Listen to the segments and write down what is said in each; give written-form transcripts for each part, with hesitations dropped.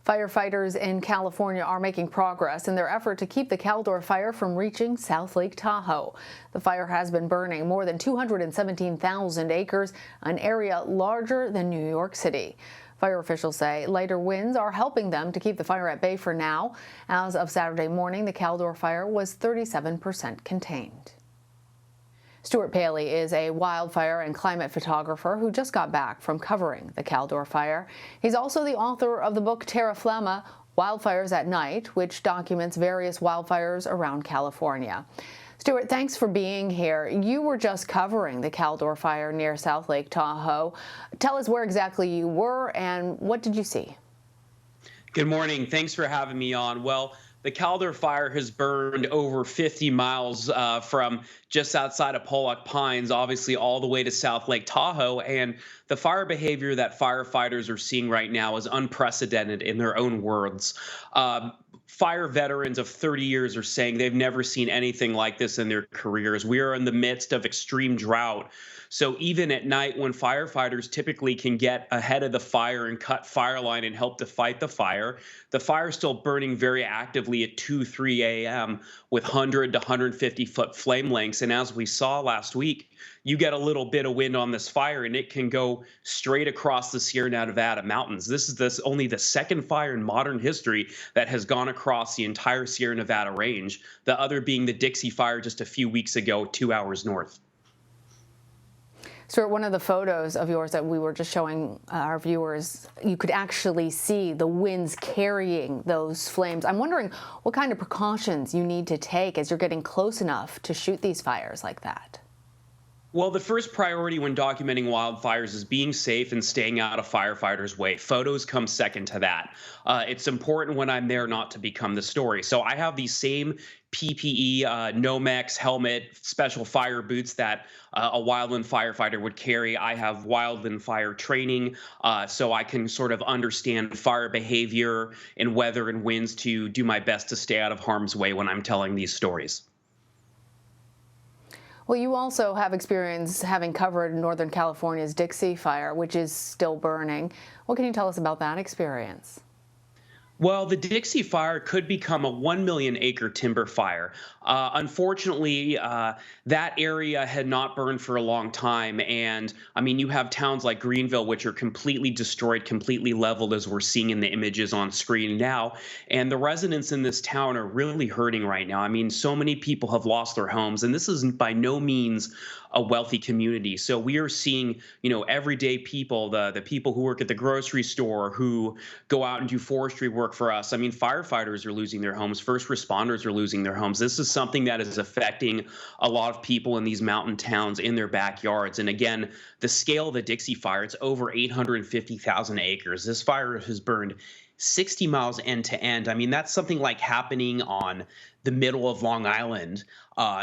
Firefighters in California are making progress in their effort to keep the Caldor Fire from reaching South Lake Tahoe. The fire has been burning more than 217,000 acres, an area larger than New York City. Fire officials say lighter winds are helping them to keep the fire at bay for now. As of Saturday morning, the Caldor Fire was 37% contained. Stuart Palley is a wildfire and climate photographer who just got back from covering the Caldor Fire. He's also the author of the book Terra Flamma, Wildfires at Night, which documents various wildfires around California. Stuart, thanks for being here. You were just covering the Caldor Fire near South Lake Tahoe. Tell us where exactly you were and what did you see? Good morning. Thanks for having me on. Well, the Caldor Fire has burned over 50 miles from just outside of Pollock Pines, obviously all the way to South Lake Tahoe. And the fire behavior that firefighters are seeing right now is unprecedented in their own words. Fire veterans of 30 years are saying they've never seen anything like this in their careers. We are in the midst of extreme drought. So even at night when firefighters typically can get ahead of the fire and cut fire line and help to fight the fire is still burning very actively at 2, 3 a.m. with 100 to 150 foot flame lengths. And as we saw last week, you get a little bit of wind on this fire and it can go straight across the Sierra Nevada mountains. This is only the second fire in modern history that has gone across the entire Sierra Nevada range, the other being the Dixie Fire just a few weeks ago, 2 hours north. Stuart, one of the photos of yours that we were just showing our viewers, you could actually see the winds carrying those flames. I'm wondering what kind of precautions you need to take as you're getting close enough to shoot these fires like that. Well, the first priority when documenting wildfires is being safe and staying out of firefighters' way. Photos come second to that. It's important when I'm there not to become the story. So I have these same PPE, Nomex helmet, special fire boots that a wildland firefighter would carry. I have wildland fire training, so I can sort of understand fire behavior and weather and winds to do my best to stay out of harm's way when I'm telling these stories. Well, you also have experience having covered Northern California's Dixie Fire, which is still burning. What can you tell us about that experience? Well, the Dixie Fire could become a 1 million acre timber fire. Unfortunately, that area had not burned for a long time. And I mean, you have towns like Greenville, which are completely destroyed, completely leveled, as we're seeing in the images on screen now. And the residents in this town are really hurting right now. I mean, so many people have lost their homes, and this is by no means a wealthy community. So we are seeing, everyday people, the people who work at the grocery store, who go out and do forestry work for us. I mean, firefighters are losing their homes. First responders are losing their homes. This is something that is affecting a lot of people in these mountain towns in their backyards. And again, the scale of the Dixie Fire, it's over 850,000 acres. This fire has burned 60 miles end to end. I mean, that's something like happening on the middle of Long Island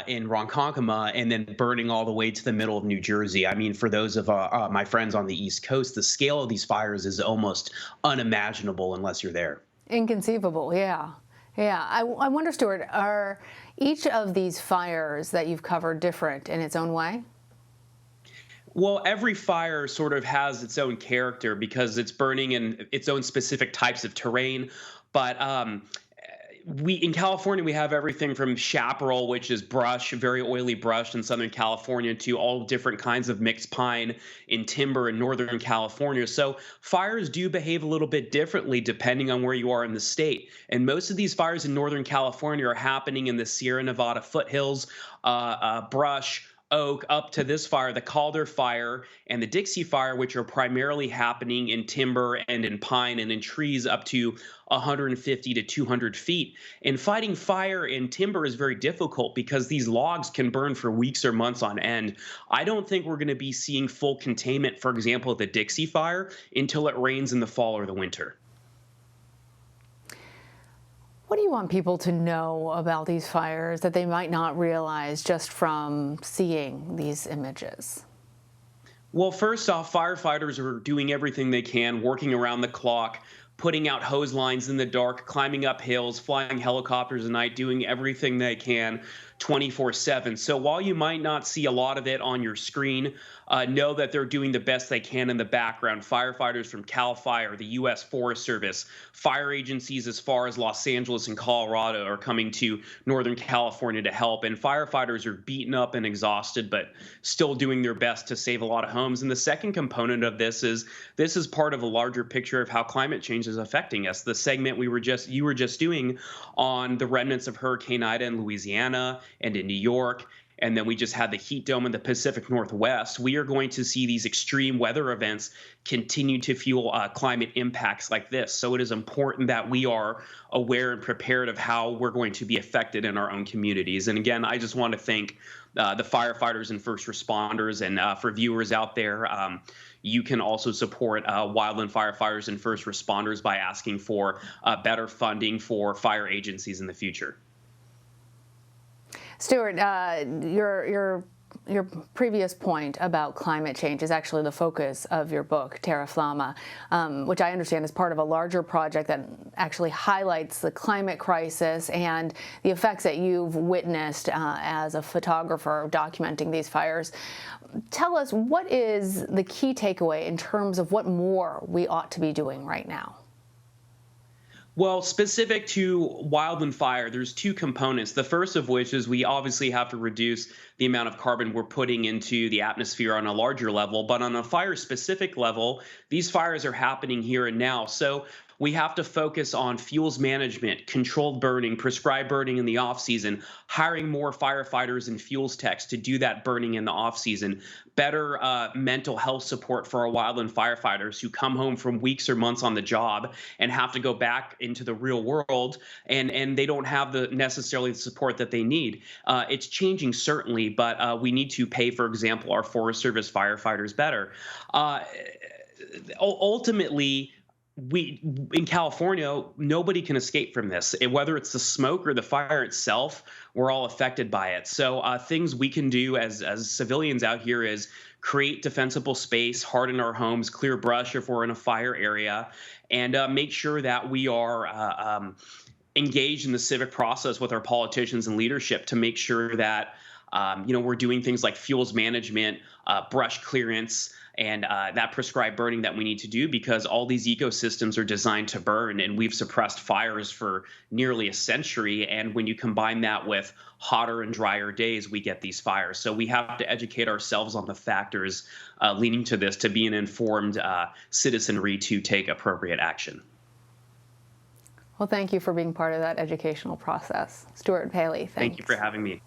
in Ronkonkoma and then burning all the way to the middle of New Jersey. I mean, for those of my friends on the East Coast, the scale of these fires is almost unimaginable unless you're there. Inconceivable, yeah. Yeah, I wonder, Stuart, are each of these fires that you've covered different in its own way? Well, every fire sort of has its own character because it's burning in its own specific types of terrain. But in California, we have everything from chaparral, which is brush, very oily brush in Southern California, to all different kinds of mixed pine in timber in Northern California. So fires do behave a little bit differently depending on where you are in the state. And most of these fires in Northern California are happening in the Sierra Nevada foothills, brush, oak, up to this fire, the Caldor Fire and the Dixie Fire, which are primarily happening in timber and in pine and in trees up to 150 to 200 feet. And fighting fire in timber is very difficult because these logs can burn for weeks or months on end. I don't think we're going to be seeing full containment, for example, at the Dixie Fire until it rains in the fall or the winter. What do you want people to know about these fires that they might not realize just from seeing these images? Well, first off, firefighters are doing everything they can, working around the clock, putting out hose lines in the dark, climbing up hills, flying helicopters at night, doing everything they can 24/7. So while you might not see a lot of it on your screen, know that they're doing the best they can in the background. Firefighters from Cal Fire, the U.S. Forest Service, fire agencies as far as Los Angeles and Colorado are coming to Northern California to help. And firefighters are beaten up and exhausted, but still doing their best to save a lot of homes. And the second component of this is part of a larger picture of how climate change is affecting us. The segment you were just doing on the remnants of Hurricane Ida in Louisiana and in New York, and then we just had the heat dome in the Pacific Northwest. We are going to see these extreme weather events continue to fuel climate impacts like this. So it is important that we are aware and prepared of how we're going to be affected in our own communities. And again, I just want to thank the firefighters and first responders. And for viewers out there, you can also support wildland firefighters and first responders by asking for better funding for fire agencies in the future. Stuart, your previous point about climate change is actually the focus of your book, Terra Flama, which I understand is part of a larger project that actually highlights the climate crisis and the effects that you've witnessed as a photographer documenting these fires. Tell us, what is the key takeaway in terms of what more we ought to be doing right now? Well, specific to wildland fire, there's two components. The first of which is we obviously have to reduce the amount of carbon we're putting into the atmosphere on a larger level. But on a fire-specific level, these fires are happening here and now. So we have to focus on fuels management, controlled burning, prescribed burning in the off-season, hiring more firefighters and fuels techs to do that burning in the off-season, better mental health support for our wildland firefighters who come home from weeks or months on the job and have to go back into the real world, and they don't have necessarily the support that they need. It's changing, certainly, but we need to pay, for example, our Forest Service firefighters better. Ultimately, in California, nobody can escape from this. Whether it's the smoke or the fire itself, we're all affected by it. So things we can do as civilians out here is create defensible space, harden our homes, clear brush if we're in a fire area, and make sure that we are engaged in the civic process with our politicians and leadership to make sure that we're doing things like fuels management, brush clearance, and that prescribed burning that we need to do, because all these ecosystems are designed to burn, and we've suppressed fires for nearly a century. And when you combine that with hotter and drier days, we get these fires. So we have to educate ourselves on the factors leading to this, to be an informed citizenry to take appropriate action. Well, thank you for being part of that educational process. Stuart Palley, thanks. Thank you for having me.